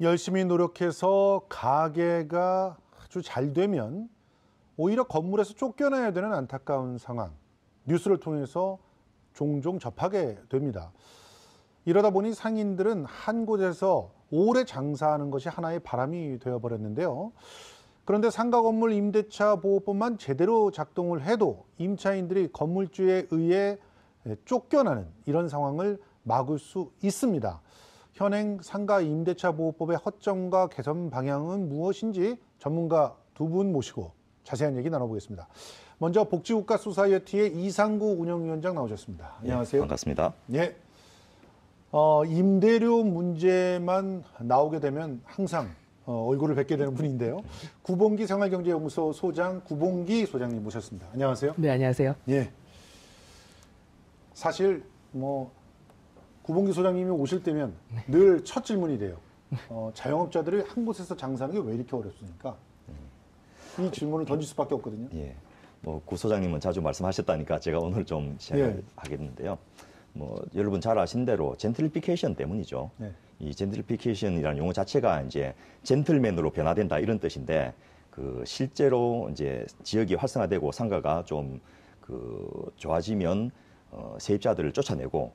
열심히 노력해서 가게가 아주 잘 되면 오히려 건물에서 쫓겨나야 되는 안타까운 상황, 뉴스를 통해서 종종 접하게 됩니다. 이러다 보니 상인들은 한 곳에서 오래 장사하는 것이 하나의 바람이 되어버렸는데요. 그런데 상가 건물 임대차 보호법만 제대로 작동을 해도 임차인들이 건물주에 의해 쫓겨나는 이런 상황을 막을 수 있습니다. 현행 상가 임대차 보호법의 허점과 개선 방향은 무엇인지 전문가 두 분 모시고 자세한 얘기 나눠보겠습니다. 먼저 복지국가 소사이어티의 이상구 운영위원장 나오셨습니다. 안녕하세요. 네, 반갑습니다. 예. 임대료 문제만 나오게 되면 항상 얼굴을 뵙게 되는 분인데요. 구봉기 생활경제연구소 소장 구봉기 소장님 모셨습니다. 안녕하세요. 네, 안녕하세요. 예. 사실 구봉기 소장님이 오실 때면 늘 첫 질문이 돼요. 자영업자들이 한 곳에서 장사하는 게 왜 이렇게 어렵습니까? 이 질문을 던질 수밖에 없거든요. 예. 구 소장님은 자주 말씀하셨다니까 제가 오늘 좀 시작을 하겠는데요. 여러분 잘 아신 대로 젠틀리피케이션 때문이죠. 네. 이 젠틀리피케이션이라는 용어 자체가 이제 젠틀맨으로 변화된다 이런 뜻인데 실제로 이제 지역이 활성화되고 상가가 좀 좋아지면 세입자들을 쫓아내고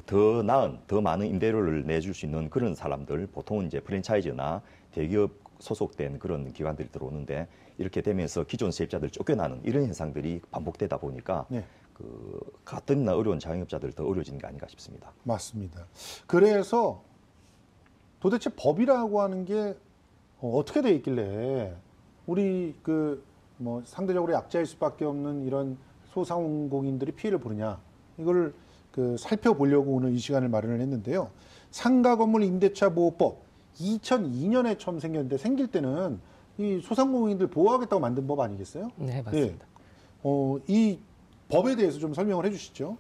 더 나은, 더 많은 임대료를 내줄 수 있는 그런 사람들, 보통은 이제 프랜차이즈나 대기업 소속된 그런 기관들이 들어오는데 이렇게 되면서 기존 세입자들 쫓겨나는 이런 현상들이 반복되다 보니까 네. 가뜩이나 어려운 자영업자들 더 어려워지는 게 아닌가 싶습니다. 맞습니다. 그래서 도대체 법이라고 하는 게 어떻게 돼 있길래 우리 상대적으로 약자일 수밖에 없는 이런 소상공인들이 피해를 보느냐 이걸 살펴보려고 오늘 이 시간을 마련을 했는데요. 상가 건물 임대차 보호법 2002년에 처음 생겼는데 생길 때는 이 소상공인들 보호하겠다고 만든 법 아니겠어요? 네, 맞습니다. 예. 이 법에 대해서 좀 설명을 해주시죠.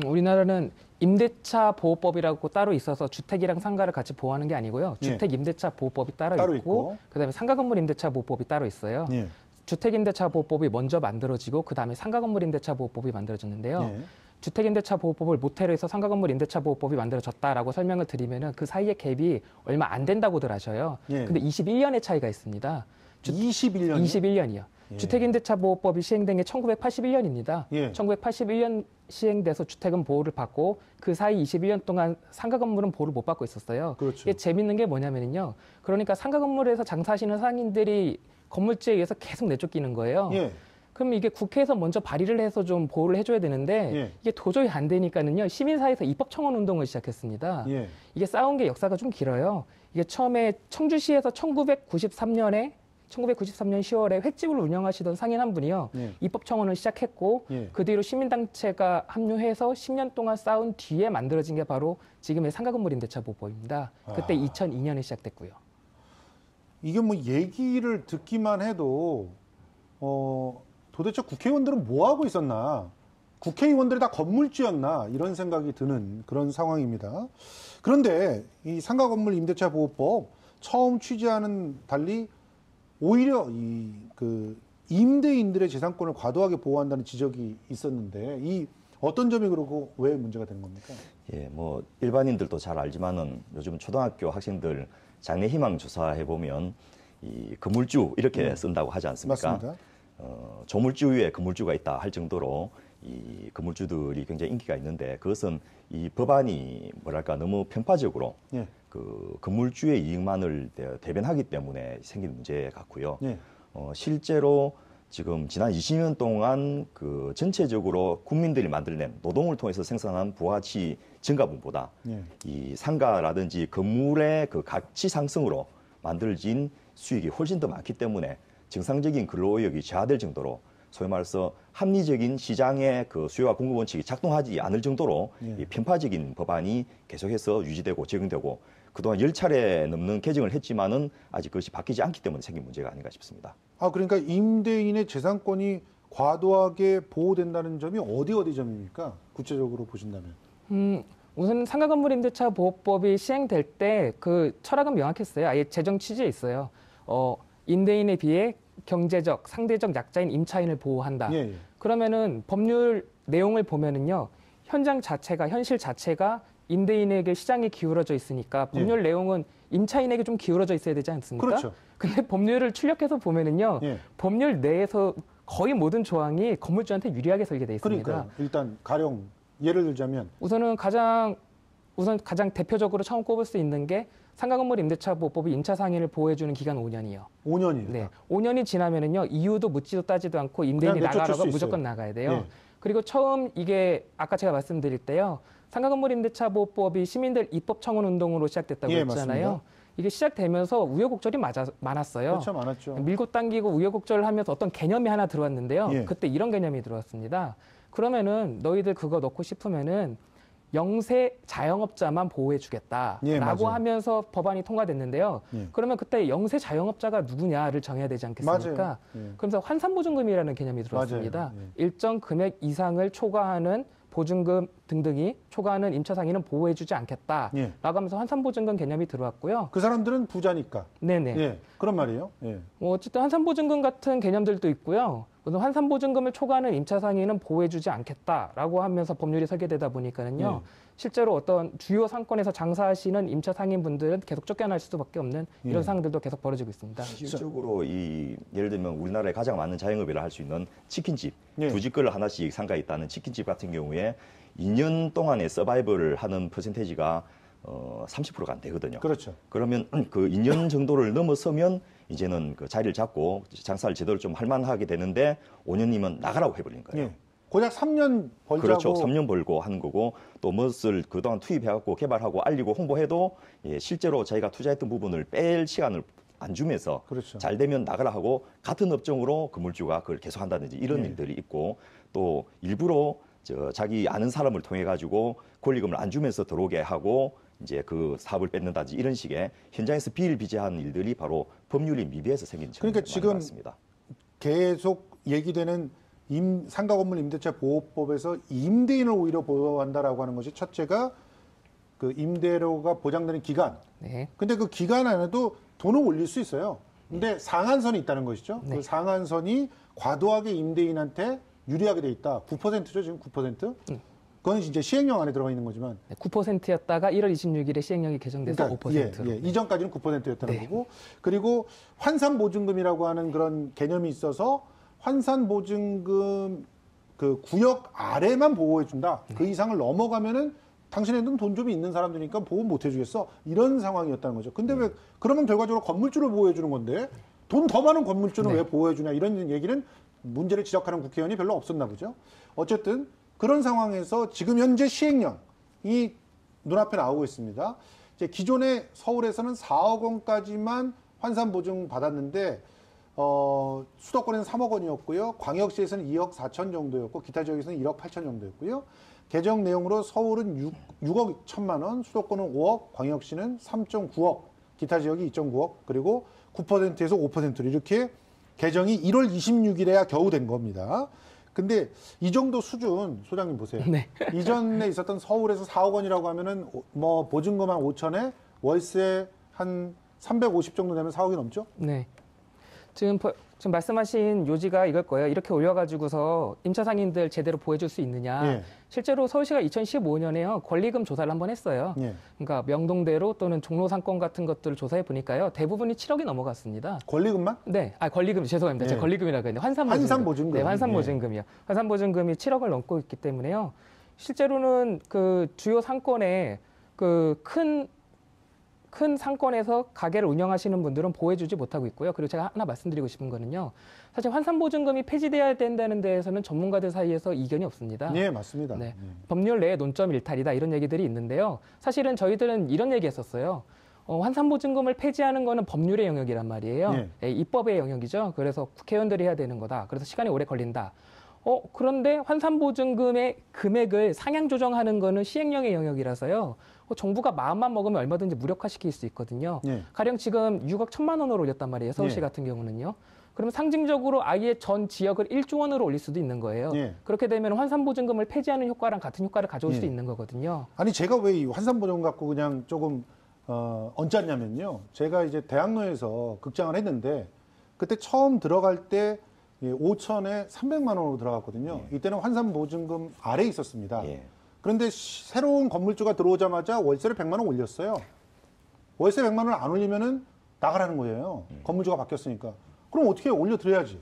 우리나라는 임대차 보호법이라고 따로 있어서 주택이랑 상가를 같이 보호하는 게 아니고요. 주택 임대차 보호법이 따로 있고 그다음에 상가 건물 임대차 보호법이 따로 있어요. 예. 주택 임대차 보호법이 먼저 만들어지고 그다음에 상가 건물 임대차 보호법이 만들어졌는데요. 예. 주택 임대차 보호법을 모태로 해서 상가 건물 임대차 보호법이 만들어졌다라고 설명을 드리면은 그 사이의 갭이 얼마 안 된다고들 하셔요. 예. 근데 21년의 차이가 있습니다. 21년이요? 21년이요. 예. 주택임대차보호법이 시행된 게 1981년입니다. 예. 1981년 시행돼서 주택은 보호를 받고 그 사이 21년 동안 상가 건물은 보호를 못 받고 있었어요. 그렇죠. 이게 재밌는 게 뭐냐면요. 그러니까 상가 건물에서 장사하시는 상인들이 건물주에 의해서 계속 내쫓기는 거예요. 예. 그럼 이게 국회에서 먼저 발의를 해서 좀 보호를 해줘야 되는데 예. 이게 도저히 안 되니까는요. 시민사회에서 입법 청원 운동을 시작했습니다. 예. 이게 싸운 게 역사가 좀 길어요. 이게 처음에 청주시에서 1993년 10월에 횟집을 운영하시던 상인 한 분이요. 예. 입법 청원을 시작했고 예. 그 뒤로 시민단체가 합류해서 10년 동안 싸운 뒤에 만들어진 게 바로 지금의 상가건물 임대차 보호법입니다. 그때 2002년에 시작됐고요. 이게 얘기를 듣기만 해도 도대체 국회의원들은 뭐 하고 있었나? 국회의원들이 다 건물주였나? 이런 생각이 드는 그런 상황입니다. 그런데 이 상가 건물 임대차 보호법 처음 취지와는 달리 오히려 임대인들의 재산권을 과도하게 보호한다는 지적이 있었는데 이 어떤 점이 그러고 왜 문제가 되는 겁니까? 예, 일반인들도 잘 알지만은 요즘 초등학교 학생들 장래 희망 조사해 보면 이 건물주 이렇게 쓴다고 하지 않습니까? 맞습니다. 조물주 위에 건물주가 있다 할 정도로 이 건물주들이 굉장히 인기가 있는데 그것은 이 법안이 너무 편파적으로 예. 건물주의 이익만을 대변하기 때문에 생긴 문제 같고요. 예. 실제로 지금 지난 20년 동안 전체적으로 국민들이 만들어낸 노동을 통해서 생산한 부가가치 증가분보다 예. 이 상가라든지 건물의 가치 상승으로 만들어진 수익이 훨씬 더 많기 때문에 정상적인 근로의욕이 저하될 정도로 소위 말해서 합리적인 시장의 수요와 공급 원칙이 작동하지 않을 정도로 이 편파적인 법안이 계속해서 유지되고 적용되고 그동안 10차례 넘는 개정을 했지만은 아직 그것이 바뀌지 않기 때문에 생긴 문제가 아닌가 싶습니다. 그러니까 임대인의 재산권이 과도하게 보호된다는 점이 어디 점입니까? 구체적으로 보신다면. 우선 상가건물 임대차 보호법이 시행될 때 그 철학은 명확했어요. 아예 재정 취지에 있어요. 임대인에 비해 경제적, 상대적 약자인 임차인을 보호한다. 예. 그러면은 법률 내용을 보면은요. 현실 자체가 임대인에게 시장이 기울어져 있으니까 법률 내용은 임차인에게 좀 기울어져 있어야 되지 않습니까? 그렇죠. 근데 법률을 출력해서 보면은요. 예. 법률 내에서 거의 모든 조항이 건물주한테 유리하게 설계돼 있습니다. 그러니까 일단 가령 예를 들자면 우선 가장 대표적으로 처음 꼽을 수 있는 게 상가건물 임대차 보호법이 임차 상인을 보호해주는 기간 5년이요. 5년이다. 네, 5년이 지나면은요 이유도 묻지도 따지도 않고 임대인이 그냥 내쫓을 나가라고 수 무조건 있어요. 나가야 돼요. 예. 그리고 처음 이게 아까 제가 말씀드릴 때요 상가건물 임대차 보호법이 시민들 입법 청원 운동으로 시작됐다고 예, 했잖아요. 맞습니다. 이게 시작되면서 우여곡절이 많았어요. 그렇죠, 많았죠. 밀고 당기고 우여곡절을 하면서 어떤 개념이 하나 들어왔는데요. 예. 그때 이런 개념이 들어왔습니다. 그러면은 너희들 그거 넣고 싶으면은 영세 자영업자만 보호해주겠다라고 예, 맞아요. 하면서 법안이 통과됐는데요. 예. 그러면 그때 영세 자영업자가 누구냐를 정해야 되지 않겠습니까? 맞아요. 예. 그러면서 환산보증금이라는 개념이 들어왔습니다. 맞아요. 예. 일정 금액 이상을 초과하는 보증금 등등이 초과하는 임차 상인은 보호해주지 않겠다라고 예. 하면서 환산보증금 개념이 들어왔고요. 그 사람들은 부자니까. 네네. 예, 그런 말이에요. 예. 뭐 어쨌든 환산보증금 같은 개념들도 있고요. 우선 환산보증금을 초과하는 임차 상인은 보호해주지 않겠다라고 하면서 법률이 설계되다 보니까는요. 실제로 어떤 주요 상권에서 장사하시는 임차 상인분들은 계속 쫓겨날 수밖에 없는 이런 예. 상황들도 계속 벌어지고 있습니다. 실질적으로 예를 들면 우리나라에 가장 많은 자영업이라 할 수 있는 치킨집, 예. 두 집걸 하나씩 상가에 있다는 치킨집 같은 경우에 2년 동안에 서바이벌을 하는 퍼센테이지가 30%가 안 되거든요. 그렇죠. 그러면 그 2년 정도를 넘어서면 이제는 그 자리를 잡고 장사를 제대로 좀 할 만하게 되는데 5년이면 나가라고 해버린 거예요. 예. 고작 3년 벌자고. 그렇죠. 3년 벌고 하는 거고 또 무엇을 그동안 투입해갖고 개발하고 알리고 홍보해도 실제로 자기가 투자했던 부분을 뺄 시간을 안 주면서 그렇죠. 잘 되면 나가라 하고 같은 업종으로 건물주가 그걸 계속한다든지 이런 예. 일들이 있고 또 일부러 자기 아는 사람을 통해 가지고 권리금을 안 주면서 들어오게 하고 이제 그 사업을 뺏는다든지 이런 식의 현장에서 비일비재한 일들이 바로 법률이 미비해서 생긴 그러니까 측면이 지금 많은 것 같습니다. 계속 얘기되는 상가건물 임대차 보호법에서 임대인을 오히려 보호한다라고 하는 것이 첫째가 그 임대료가 보장되는 기간. 네. 근데 그 기간 안에도 돈을 올릴 수 있어요. 근데 상한선이 있다는 것이죠. 네. 그 상한선이 과도하게 임대인한테 유리하게 돼 있다. 9%죠, 지금 9%? 그건 이제 시행령 안에 들어가 있는 거지만. 9%였다가 1월 26일에 시행령이 개정돼서 5%로. 이전까지는 9%였다는 네. 거고. 그리고 환산보증금이라고 하는 그런 개념이 있어서 환산보증금 그 구역 아래만 보호해준다. 그 이상을 넘어가면은 당신네들은 돈 좀 있는 사람들이니까 보호 못 해주겠어. 이런 상황이었다는 거죠. 근데 왜 그러면 결과적으로 건물주를 보호해주는 건데 돈 더 많은 건물주는 네. 왜 보호해주냐 이런 얘기는 문제를 지적하는 국회의원이 별로 없었나 보죠. 어쨌든 그런 상황에서 지금 현재 시행령이 눈앞에 나오고 있습니다. 이제 기존에 서울에서는 4억 원까지만 환산보증 받았는데 수도권에는 3억 원이었고요. 광역시에서는 2억 4천 정도였고 기타 지역에서는 1억 8천 정도였고요. 개정 내용으로 서울은 6억 1천만 원, 수도권은 5억, 광역시는 3.9억, 기타 지역이 2.9억, 그리고 9%에서 5%로 이렇게 개정이 1월 26일에야 겨우 된 겁니다. 근데 이 정도 수준, 소장님 보세요. 네. 이전에 있었던 서울에서 4억 원이라고 하면은 뭐 보증금 한 5천에 월세 한 350 정도 되면 4억이 넘죠? 네. 지금 말씀하신 요지가 이걸 거예요. 이렇게 올려가지고서 임차 상인들 제대로 보호해줄 수 있느냐. 예. 실제로 서울시가 2015년에요. 권리금 조사를 한번 했어요. 예. 그러니까 명동대로 또는 종로 상권 같은 것들을 조사해 보니까요. 대부분이 7억이 넘어갔습니다. 권리금만? 네, 권리금 죄송합니다. 예. 제가 권리금이라고 했는데 환산보증금. 환산보증금. 네, 환산보증금이요. 환산보증금이 7억을 넘고 있기 때문에요. 실제로는 그 주요 상권에 그 큰 상권에서 가게를 운영하시는 분들은 보호해주지 못하고 있고요. 그리고 제가 하나 말씀드리고 싶은 거는요. 사실 환산보증금이 폐지돼야 된다는 데에서는 전문가들 사이에서 이견이 없습니다. 네, 맞습니다. 네. 예. 법률 내에 논점 일탈이다 이런 얘기들이 있는데요. 사실은 저희들은 이런 얘기했었어요. 환산보증금을 폐지하는 거는 법률의 영역이란 말이에요. 네. 예, 입법의 영역이죠. 그래서 국회의원들이 해야 되는 거다. 그래서 시간이 오래 걸린다. 그런데 환산보증금의 금액을 상향 조정하는 거는 시행령의 영역이라서요. 정부가 마음만 먹으면 얼마든지 무력화시킬 수 있거든요. 네. 가령 지금 6억 1천만 원으로 올렸단 말이에요. 서울시 네. 같은 경우는요. 그러면 상징적으로 아예 전 지역을 1조 원으로 올릴 수도 있는 거예요. 네. 그렇게 되면 환산보증금을 폐지하는 효과랑 같은 효과를 가져올 네. 수도 있는 거거든요. 아니 제가 왜 이 환산보증 갖고 그냥 조금 얹었냐면요. 제가 이제 대학로에서 극장을 했는데 그때 처음 들어갈 때 5천에 300만 원으로 들어갔거든요. 이때는 환산보증금 아래에 있었습니다. 예. 그런데 새로운 건물주가 들어오자마자 월세를 100만 원 올렸어요. 월세 100만 원을 안 올리면은 나가라는 거예요. 건물주가 바뀌었으니까. 그럼 어떻게 올려드려야지.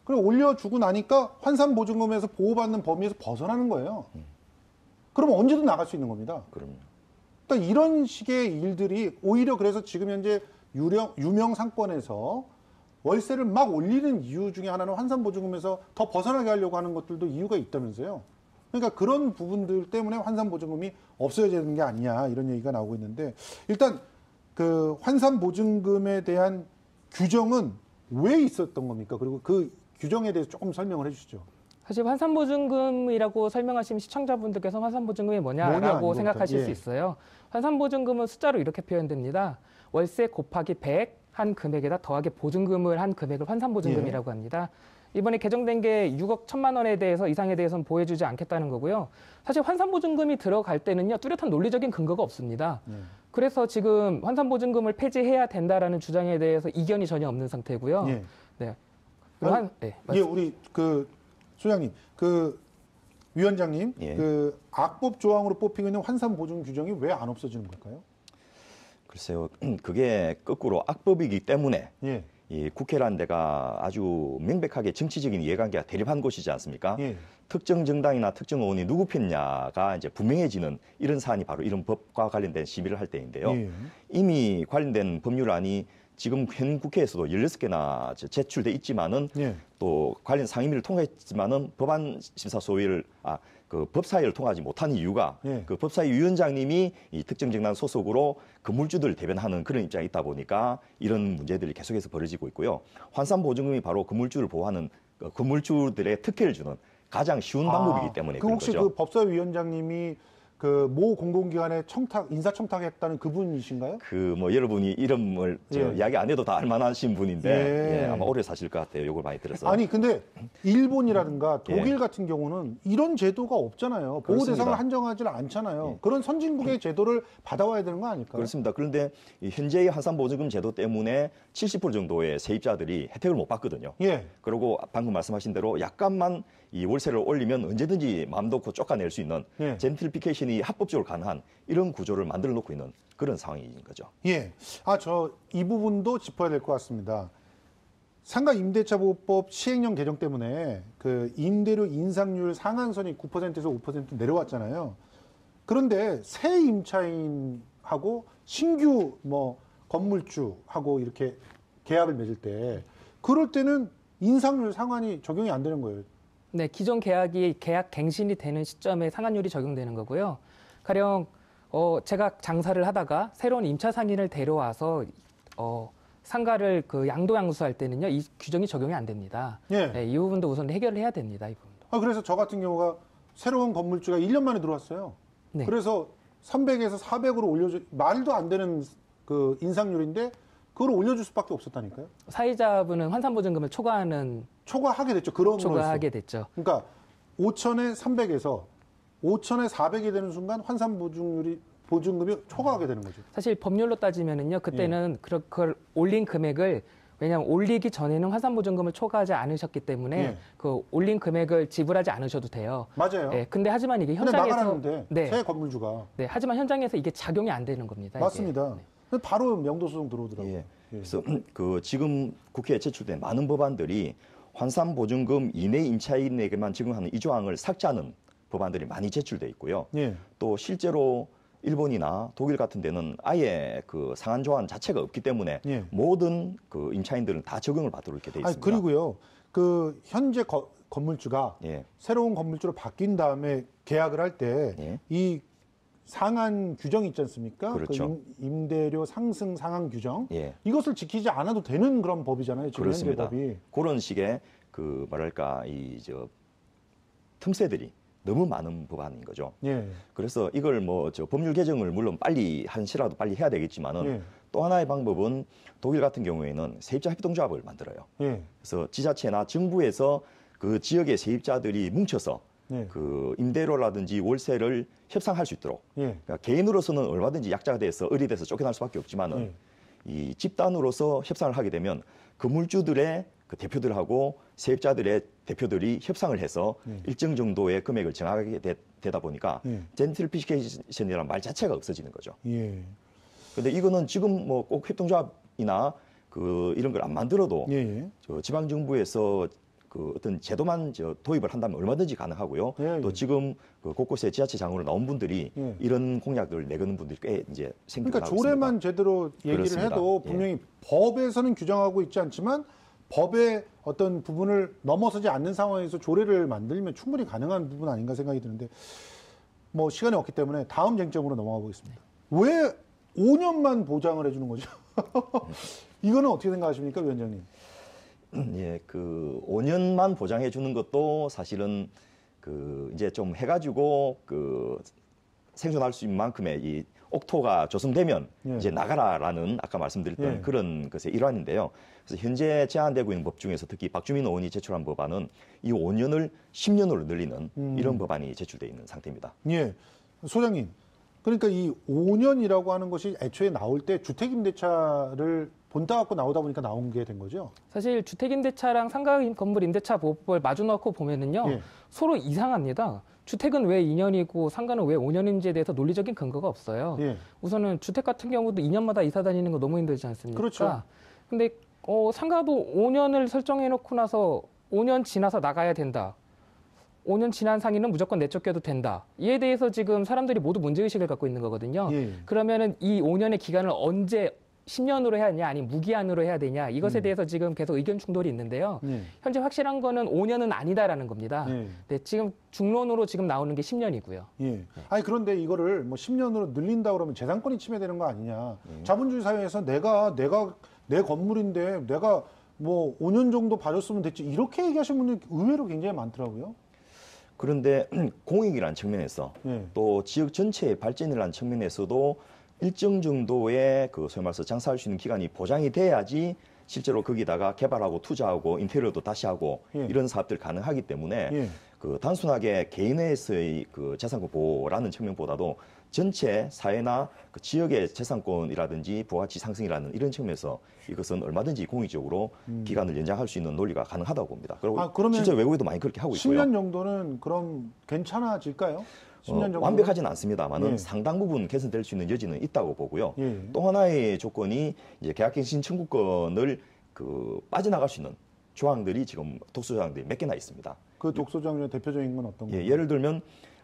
그리고 올려주고 나니까 환산보증금에서 보호받는 범위에서 벗어나는 거예요. 그러면 언제든 나갈 수 있는 겁니다. 그럼요. 그러니까 이런 식의 일들이 오히려 그래서 지금 현재 유명 상권에서 월세를 막 올리는 이유 중에 하나는 환산보증금에서 더 벗어나게 하려고 하는 것들도 이유가 있다면서요. 그러니까 그런 부분들 때문에 환산보증금이 없어져야 되는 게 아니냐 이런 얘기가 나오고 있는데 일단 그 환산보증금에 대한 규정은 왜 있었던 겁니까? 그리고 그 규정에 대해서 조금 설명을 해주시죠. 사실 환산보증금이라고 설명하시면 시청자분들께서 환산보증금이 뭐냐라고 이거부터. 생각하실 예. 수 있어요. 환산보증금은 숫자로 이렇게 표현됩니다. 월세 곱하기 100 한 금액에다 더하기 보증금을 한 금액을 환산보증금이라고 합니다. 이번에 개정된 게 6억 1천만 원에 대해서 이상에 대해서는 보호해주지 않겠다는 거고요. 사실 환산보증금이 들어갈 때는요, 뚜렷한 논리적인 근거가 없습니다. 그래서 지금 환산보증금을 폐지해야 된다라는 주장에 대해서 이견이 전혀 없는 상태고요. 예. 네. 예, 우리 그 소장님, 그 위원장님, 예. 그 악법 조항으로 뽑히고 있는 환산 보증 규정이 왜 안 없어지는 걸까요? 글쎄요, 그게 거꾸로 악법이기 때문에 예, 이 국회라는 데가 아주 명백하게 정치적인 이해관계가 대립한 곳이지 않습니까? 예, 특정 정당이나 특정 의원이 누구 편냐가 이제 분명해지는 이런 사안이 바로 이런 법과 관련된 심의를 할 때인데요. 예. 이미 관련된 법률안이 지금 현 국회에서도 16개나 제출돼 있지만은 예. 또 관련 상임위를 통과했지만은 법안 심사 소위를 그 법사위를 통하지 못한 이유가 예. 그 법사위 위원장님이 이 특정 정당 소속으로 건물주들을 대변하는 그런 입장이 있다 보니까 이런 문제들이 계속해서 벌어지고 있고요. 환산보증금이 바로 건물주를 보호하는 건물주들의 특혜를 주는 가장 쉬운 방법이기 때문에 그 그런 혹시 거죠. 그 법사위 위원장님이 그 모 공공기관에 인사청탁했다는 그분이신가요? 그 뭐 여러분이 이름을 예. 이야기 안 해도 다 알만하신 분인데 예. 예, 아마 오래 사실 것 같아요. 요걸 많이 들어서. 아니 근데 일본이라든가 독일 예. 같은 경우는 이런 제도가 없잖아요. 보호 그렇습니다. 대상을 한정하지 않잖아요. 예. 그런 선진국의 제도를 받아와야 되는 거 아닐까요? 그렇습니다. 그런데 이 현재의 환산보증금 제도 때문에 70% 정도의 세입자들이 혜택을 못 받거든요. 예. 그리고 방금 말씀하신 대로 약간만 이 월세를 올리면 언제든지 마음 놓고 쫓아낼 수 있는 예. 젠틀피케이션이 합법적으로 가능한 이런 구조를 만들어 놓고 있는 그런 상황인 거죠. 예. 저 이 부분도 짚어야 될 것 같습니다. 상가 임대차 보호법 시행령 개정 때문에 그 임대료 인상률 상한선이 9%에서 5% 내려왔잖아요. 그런데 새 임차인하고 신규 뭐 건물주하고 이렇게 계약을 맺을 때 그럴 때는 인상률 상한이 적용이 안 되는 거예요. 네, 기존 계약이 계약 갱신이 되는 시점에 상한율이 적용되는 거고요. 가령 제가 장사를 하다가 새로운 임차 상인을 데려와서 상가를 그 양도양수할 때는요, 이 규정이 적용이 안 됩니다. 예. 네, 이 부분도 우선 해결을 해야 됩니다. 이 부분도. 그래서 저 같은 경우가 새로운 건물주가 1년 만에 들어왔어요. 네. 그래서 300에서 400으로 올려줘 말도 안 되는 그 인상률인데 그걸 올려줄 수밖에 없었다니까요. 사유자분은 환산보증금을 초과하게 됐죠. 그런 초과하게 거였어. 됐죠. 그러니까 5천에 300에서 5천에 400이 되는 순간 보증금이 초과하게 되는 거죠. 사실 법률로 따지면은요, 그때는 그걸 올린 금액을 왜냐하면 올리기 전에는 환산보증금을 초과하지 않으셨기 때문에 예. 그 올린 금액을 지불하지 않으셔도 돼요. 맞아요. 네, 근데 하지만 이게 근데 현장에서 나가라는데 네, 새 건물주가 네, 하지만 현장에서 이게 작용이 안 되는 겁니다. 맞습니다. 이게. 바로 명도소송 들어오더라고요. 예. 예. 그래서 그 지금 국회에 제출된 많은 법안들이 환산보증금 이내 임차인에게만 적용하는 이 조항을 삭제하는 법안들이 많이 제출돼 있고요. 예. 또 실제로 일본이나 독일 같은 데는 아예 그 상한 조항 자체가 없기 때문에 예. 모든 그 임차인들은 다 적용을 받도록 이렇게 돼 있습니다. 그리고요. 그 현재 건물주가 예. 새로운 건물주로 바뀐 다음에 계약을 할 때 이 예. 상한 규정이 있지 않습니까? 그렇죠. 그 임대료 상승 상한 규정. 예. 이것을 지키지 않아도 되는 그런 법이잖아요. 지금 현재 그렇습니다. 법이. 그런 식의 그 뭐랄까 틈새들이 너무 많은 법안인 거죠. 예. 그래서 이걸 뭐 법률 개정을 물론 빨리 한시라도 빨리 해야 되겠지만은 예. 또 하나의 방법은 독일 같은 경우에는 세입자 협동조합을 만들어요. 예. 그래서 지자체나 정부에서 그 지역의 세입자들이 뭉쳐서 예. 그 임대료라든지 월세를 협상할 수 있도록. 예. 그러니까 개인으로서는 얼마든지 약자가 돼서 의리돼서 쫓겨날 수밖에 없지만은 예. 이 집단으로서 협상을 하게 되면 건물주들의 그 대표들하고 세입자들의 대표들이 협상을 해서 일정 정도의 금액을 정하게 되다 보니까 예. 젠틀피케이션이라는 말 자체가 없어지는 거죠. 예. 근데 이거는 지금 뭐 꼭 협동조합이나 이런 걸 안 만들어도 예, 예. 저 지방 정부에서 어떤 제도만 도입을 한다면 얼마든지 가능하고요. 예, 예. 또 지금 곳곳에 지자체장으로 나온 분들이 예. 이런 공약을 내거는 분들이 꽤 이제 생겨나고 그러니까 조례만 제대로 얘기를 그렇습니다. 해도 예. 분명히 법에서는 규정하고 있지 않지만 법의 어떤 부분을 넘어서지 않는 상황에서 조례를 만들면 충분히 가능한 부분 아닌가 생각이 드는데 뭐 시간이 없기 때문에 다음 쟁점으로 넘어가 보겠습니다. 왜 5년만 보장을 해주는 거죠? 이거는 어떻게 생각하십니까, 위원장님? 예, 5년만 보장해 주는 것도 사실은 이제 좀 해가지고 생존할 수 있는 만큼의 이 옥토가 조성되면 예. 이제 나가라라는 아까 말씀드렸던 예. 그런 것의 일환인데요. 그래서 현재 제안되고 있는 법 중에서 특히 박주민 의원이 제출한 법안은 이 5년을 10년으로 늘리는 이런 법안이 제출돼 있는 상태입니다. 예, 소장님. 그러니까 이 5년이라고 하는 것이 애초에 나올 때 주택임대차를 본따 갖고 나오다 보니까 나온 게 된 거죠? 사실 주택임대차랑 상가건물임대차 보호법을 마주놓고 보면은요 예. 서로 이상합니다. 주택은 왜 2년이고 상가는 왜 5년인지에 대해서 논리적인 근거가 없어요. 예. 우선은 주택 같은 경우도 2년마다 이사 다니는 거 너무 힘들지 않습니까? 그렇죠. 근데 상가도 5년을 설정해 놓고 나서 5년 지나서 나가야 된다. 5년 지난 상인은 무조건 내쫓겨도 된다. 이에 대해서 지금 사람들이 모두 문제의식을 갖고 있는 거거든요. 예. 그러면은 이 5년의 기간을 언제 10년으로 해야 하냐, 아니면 무기한으로 해야 되냐, 이것에 대해서 지금 계속 의견 충돌이 있는데요. 예. 현재 확실한 거는 5년은 아니다라는 겁니다. 예. 네, 지금 중론으로 지금 나오는 게 10년이고요. 예. 아니 그런데 이거를 뭐 10년으로 늘린다 그러면 재산권이 침해되는 거 아니냐? 자본주의 사회에서 내가 내 건물인데 내가 뭐 5년 정도 봐줬으면 됐지 이렇게 얘기하시는 분들이 의외로 굉장히 많더라고요. 그런데 공익이라는 측면에서 예. 또 지역 전체의 발전이라는 측면에서도 일정 정도의 소위 말해서 장사할 수 있는 기간이 보장이 돼야지 실제로 거기다가 개발하고 투자하고 인테리어도 다시 하고 예. 이런 사업들 가능하기 때문에 예. 단순하게 개인에서의 재산권 보호라는 측면보다도 전체 사회나 지역의 재산권이라든지 부가가치 상승이라는 이런 측면에서 이것은 얼마든지 공익적으로 기간을 연장할 수 있는 논리가 가능하다고 봅니다. 그리고 그러면 실제 외국에도 많이 그렇게 하고 있고요. 10년 정도는 그럼 괜찮아질까요? 10년 정도 완벽하지는 않습니다만은 예. 상당 부분 개선될 수 있는 여지는 있다고 보고요. 예. 또 하나의 조건이 이제 계약갱신 청구권을 빠져나갈 수 있는 조항들이 지금 독소조항들이 몇 개나 있습니다. 그 독소조항 중에 대표적인 건 어떤 거예요? 예를 들면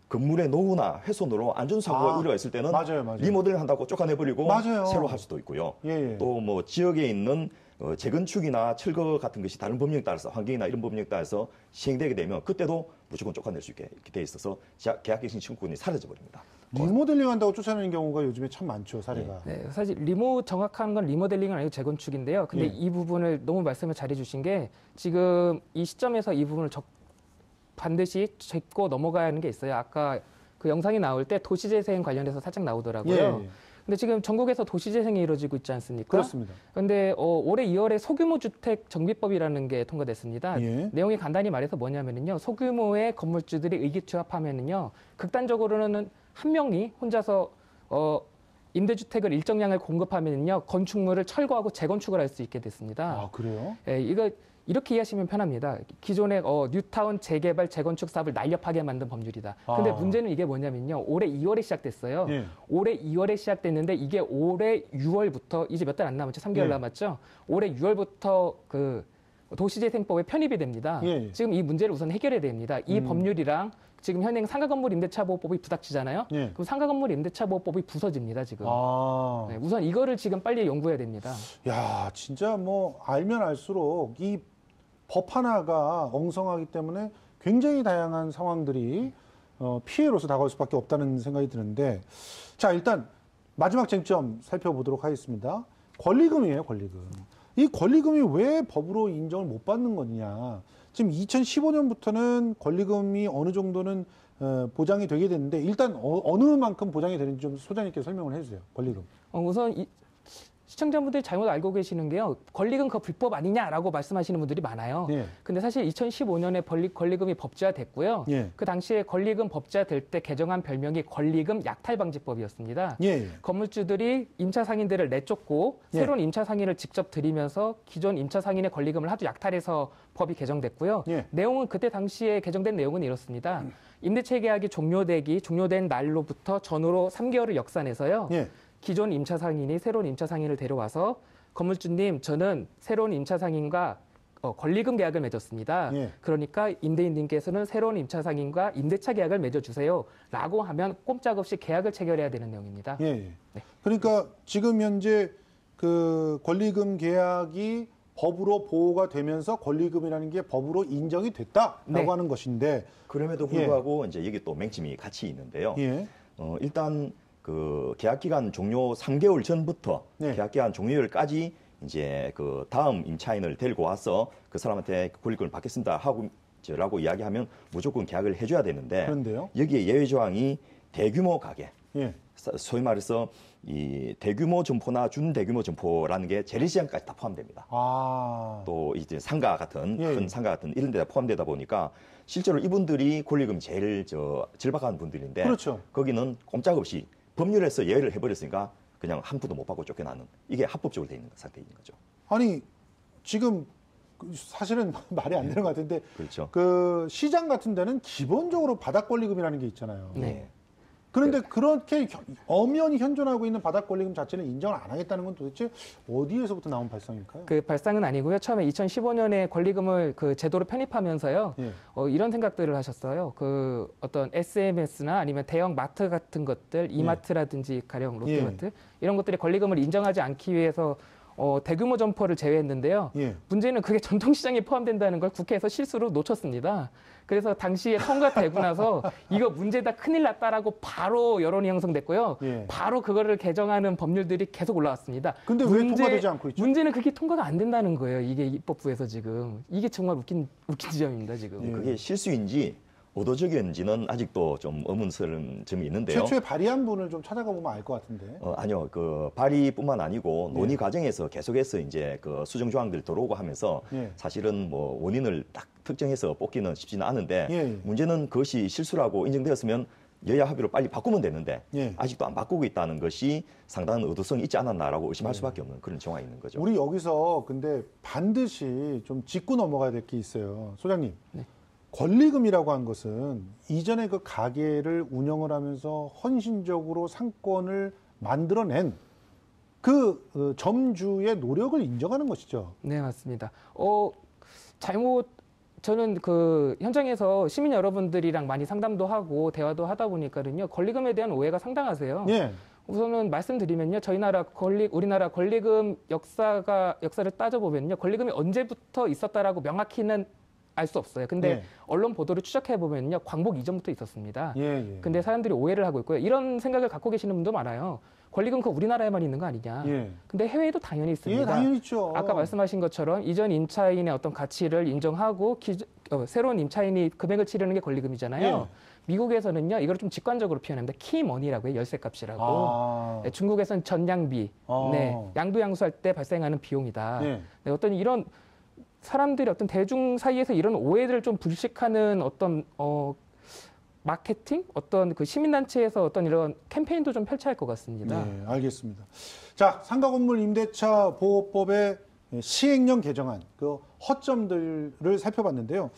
건물의 노후나 훼손으로 안전사고가 우려가 있을 때는 맞아요. 리모델링 한다고 쫓아내버리고 맞아요. 새로 할 수도 있고요. 예. 또 뭐 지역에 있는 재건축이나 철거 같은 것이 다른 법령에 따라서 환경이나 이런 법령에 따라서 시행되게 되면 그때도 무조건 쫓아낼 수 있게 돼 있어서 계약갱신 청구권이 사라져 버립니다. 리모델링 한다고 쫓아내는 경우가 요즘에 참 많죠, 사례가. 네, 사실 정확한 건 리모델링은 아니고 재건축인데요. 근데 예. 이 부분을 너무 말씀을 잘해 주신 게 지금 이 시점에서 이 부분을 반드시 짚고 넘어가야 하는 게 있어요. 아까 그 영상이 나올 때 도시재생 관련해서 살짝 나오더라고요. 예. 근데 지금 전국에서 도시재생이 이루어지고 있지 않습니까? 그렇습니다. 그런데 올해 2월에 소규모 주택 정비법이라는 게 통과됐습니다. 예. 내용이 간단히 말해서 뭐냐면요. 소규모의 건물주들이 의기투합하면은요. 극단적으로는 한 명이 혼자서 임대주택을 일정량을 공급하면요. 건축물을 철거하고 재건축을 할 수 있게 됐습니다. 아, 그래요? 예, 이거 이렇게 이해하시면 편합니다. 기존의 뉴타운 재개발 재건축 사업을 날렵하게 만든 법률이다. 근데 아. 문제는 이게 뭐냐면요. 올해 2월에 시작됐어요. 예. 올해 2월에 시작됐는데 이게 올해 6월부터 이제 몇 달 안 남았죠. 3개월 예. 남았죠. 올해 6월부터 도시재생법에 편입이 됩니다. 예. 지금 이 문제를 우선 해결해야 됩니다. 이 법률이랑 지금 현행 상가건물 임대차보호법이 부닥치잖아요. 예. 그럼 상가건물 임대차보호법이 부서집니다. 지금. 아. 네, 우선 이거를 지금 빨리 연구해야 됩니다. 야, 진짜 뭐 알면 알수록 이 법 하나가 엉성하기 때문에 굉장히 다양한 상황들이 피해로서 다가올 수밖에 없다는 생각이 드는데, 자, 일단 마지막 쟁점 살펴보도록 하겠습니다. 권리금이에요, 권리금. 이 권리금이 왜 법으로 인정을 못 받는 거냐. 지금 2015년부터는 권리금이 어느 정도는 보장이 되게 됐는데, 일단 어느 만큼 보장이 되는지 좀 소장님께 설명을 해주세요. 권리금. 우선 시청자분들이 잘못 알고 계시는 게요. 권리금 그거 불법 아니냐라고 말씀하시는 분들이 많아요. 예. 근데 사실 2015년에 권리금이 법제화됐고요. 예. 그 당시에 권리금 법제화될 때 개정한 별명이 권리금 약탈방지법이었습니다. 예. 건물주들이 임차 상인들을 내쫓고 예. 새로운 임차 상인을 직접 들이면서 기존 임차 상인의 권리금을 하도 약탈해서 법이 개정됐고요. 예. 내용은 그때 당시에 개정된 내용은 이렇습니다. 임대차 계약이 종료된 날로부터 전후로 3개월을 역산해서요. 예. 기존 임차 상인이 새로운 임차 상인을 데려와서 건물주님, 저는 새로운 임차 상인과 권리금 계약을 맺었습니다. 예. 그러니까 임대인님께서는 새로운 임차 상인과 임대차 계약을 맺어주세요. 라고 하면 꼼짝없이 계약을 체결해야 되는 내용입니다. 예, 예. 네. 그러니까 지금 현재 그 권리금 계약이 법으로 보호가 되면서 권리금이라는 게 법으로 인정이 됐다라고 네. 하는 것인데 그럼에도 불구하고 이제 여기 또 맹점이 같이 있는데요. 예. 일단 그 계약 기간 종료 3개월 전부터 네. 계약 기간 종료일까지 이제 그 다음 임차인을 데리고 와서 그 사람한테 권리금을 받겠습니다 하고 라고 이야기하면 무조건 계약을 해줘야 되는데 그런데요. 여기에 예외 조항이 대규모 가게, 예. 소위 말해서 이 대규모 점포나 준대규모 점포라는 게 재래시장까지 다 포함됩니다. 아. 또 이제 상가 같은 예. 큰 상가 같은 이런 데다 포함되다 보니까 실제로 이분들이 권리금 제일 질박한 분들인데 그렇죠. 거기는 꼼짝없이 법률에서 예외를 해버렸으니까 그냥 한 푼도 못 받고 쫓겨나는 이게 합법적으로 돼 있는 상태인 거죠. 아니 지금 사실은 말이 안 되는 것 같은데 그렇죠. 그 시장 같은 데는 기본적으로 바닥 권리금이라는 게 있잖아요. 네. 그런데 그렇게 엄연히 현존하고 있는 바닥 권리금 자체는 인정을 안 하겠다는 건 도대체 어디에서부터 나온 발상일까요? 그 발상은 아니고요. 처음에 2015년에 권리금을 그 제도로 편입하면서요. 예. 이런 생각들을 하셨어요. 그 어떤 SMS나 아니면 대형 마트 같은 것들, 이마트라든지 가령 롯데마트 이런 것들이 권리금을 인정하지 않기 위해서 대규모 점포를 제외했는데요. 예. 문제는 그게 전통시장에 포함된다는 걸 국회에서 실수로 놓쳤습니다. 그래서 당시에 통과되고 나서 이거 문제다 큰일 났다라고 바로 여론이 형성됐고요. 예. 바로 그거를 개정하는 법률들이 계속 올라왔습니다. 근데 왜 통과되지 않고 있죠? 문제는 그게 통과가 안 된다는 거예요. 이게 입법부에서 지금. 이게 정말 웃긴 지점입니다, 지금. 예. 그게 실수인지 의도적인지는 아직도 좀 의문스러운 점이 있는데요. 최초에 발의한 분을 좀 찾아가 보면 알 것 같은데. 아니요. 그 발의뿐만 아니고 네. 논의 과정에서 계속해서 이제 그 수정 조항들 들어오고 하면서 예. 사실은 뭐 원인을 딱 특정해서 뽑기는 쉽지는 않은데 예. 문제는 그것이 실수라고 인정되었으면 여야 합의로 빨리 바꾸면 되는데 예. 아직도 안 바꾸고 있다는 것이 상당한 의도성이 있지 않았나라고 의심할 수밖에 없는 그런 정황이 있는 거죠. 우리 여기서 근데 반드시 좀 짚고 넘어가야 될 게 있어요. 소장님. 네. 권리금이라고 한 것은 이전에 그 가게를 운영을 하면서 헌신적으로 상권을 만들어낸 그 점주의 노력을 인정하는 것이죠. 네, 맞습니다. 저는 그 현장에서 시민 여러분들이랑 많이 상담도 하고 대화도 하다 보니까는요, 권리금에 대한 오해가 상당하세요. 예. 우선은 말씀드리면요, 우리나라 권리금 역사를 따져보면요, 권리금이 언제부터 있었다라고 명확히는 알 수 없어요. 근데 예. 언론 보도를 추적해 보면요, 광복 이전부터 있었습니다. 예, 예. 근데 사람들이 오해를 하고 있고요. 이런 생각을 갖고 계시는 분도 많아요. 권리금 그 우리나라에만 있는 거 아니냐. 예. 근데 해외에도 당연히 있습니다. 예, 당연히 있죠. 아까 말씀하신 것처럼 이전 임차인의 어떤 가치를 인정하고 새로운 임차인이 금액을 치르는 게 권리금이잖아요. 예. 미국에서는요, 이걸 좀 직관적으로 표현합니다. 키머니라고 해요. 열쇠값이라고. 아. 네, 중국에서는 전양비, 네, 양도양수할 때 발생하는 비용이다. 예. 네, 어떤 이런 사람들이 어떤 대중 사이에서 이런 오해들을 좀 불식하는 어떤 마케팅, 어떤 그 시민단체에서 어떤 이런 캠페인도 좀 펼쳐야 할 것 같습니다. 네, 알겠습니다. 자, 상가건물 임대차 보호법의 시행령 개정안, 그 허점들을 살펴봤는데요.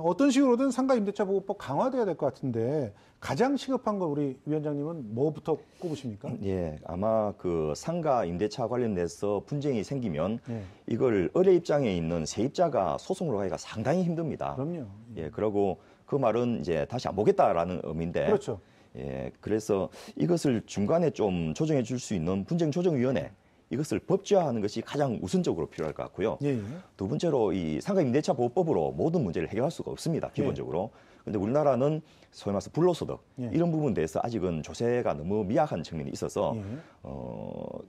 어떤 식으로든 상가 임대차 보호법 강화돼야 될 것 같은데 가장 시급한 거 우리 위원장님은 뭐부터 꼽으십니까? 예, 아마 그 상가 임대차 관련돼서 분쟁이 생기면 예. 이걸 의뢰 입장에 있는 세입자가 소송으로 가기가 상당히 힘듭니다. 그럼요. 예, 그러고 그 말은 이제 다시 안 보겠다라는 의미인데, 그렇죠. 예, 그래서 이것을 중간에 좀 조정해 줄 수 있는 분쟁조정위원회 이것을 법제화하는 것이 가장 우선적으로 필요할 것 같고요. 예, 예. 두 번째로 이 상가 임대차 보호법으로 모든 문제를 해결할 수가 없습니다. 기본적으로. 근데 우리나라는 소위 말해서 불로소득 예. 이런 부분에 대해서 아직은 조세가 너무 미약한 측면이 있어서 예.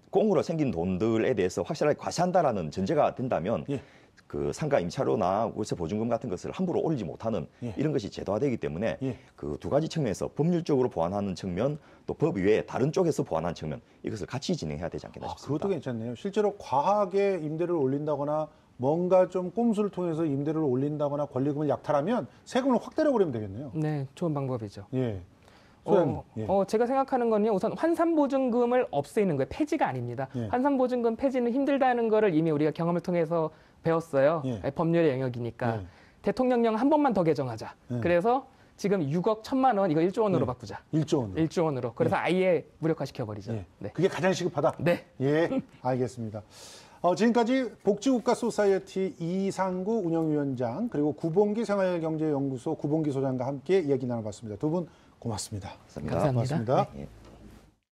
공으로 생긴 돈들에 대해서 확실하게 과세한다라는 전제가 된다면 예. 그 상가 임차료나 월세 보증금 같은 것을 함부로 올리지 못하는 예. 이런 것이 제도화되기 때문에 예. 그 두 가지 측면에서 법률적으로 보완하는 측면 또 법 외에 다른 쪽에서 보완하는 측면 이것을 같이 진행해야 되지 않겠나 싶습니다. 그것도 괜찮네요. 실제로 과하게 임대를 올린다거나 뭔가 좀 꼼수를 통해서 임대를 올린다거나 권리금을 약탈하면 세금을 확 때려버리면 되겠네요. 네, 좋은 방법이죠. 예. 소장님. 예. 제가 생각하는 건요, 우선 환산보증금을 없애는 거예요. 폐지가 아닙니다. 예. 환산보증금 폐지는 힘들다는 거를 이미 우리가 경험을 통해서 배웠어요. 예. 법률의 영역이니까. 예. 대통령령 한 번만 더 개정하자. 예. 그래서 지금 6억 1천만 원 이거 1조 원으로 네. 바꾸자. 1조 원으로. 1조 원으로. 그래서 아예 무력화시켜버리죠. 예. 네. 그게 가장 시급하다. 네. 예, 알겠습니다. 지금까지 복지국가 소사이어티 이상구 운영위원장 그리고 구봉기 생활경제연구소 구봉기 소장과 함께 이야기 나눠봤습니다. 두 분 고맙습니다. 감사합니다. 감사합니다. 고맙습니다. 예.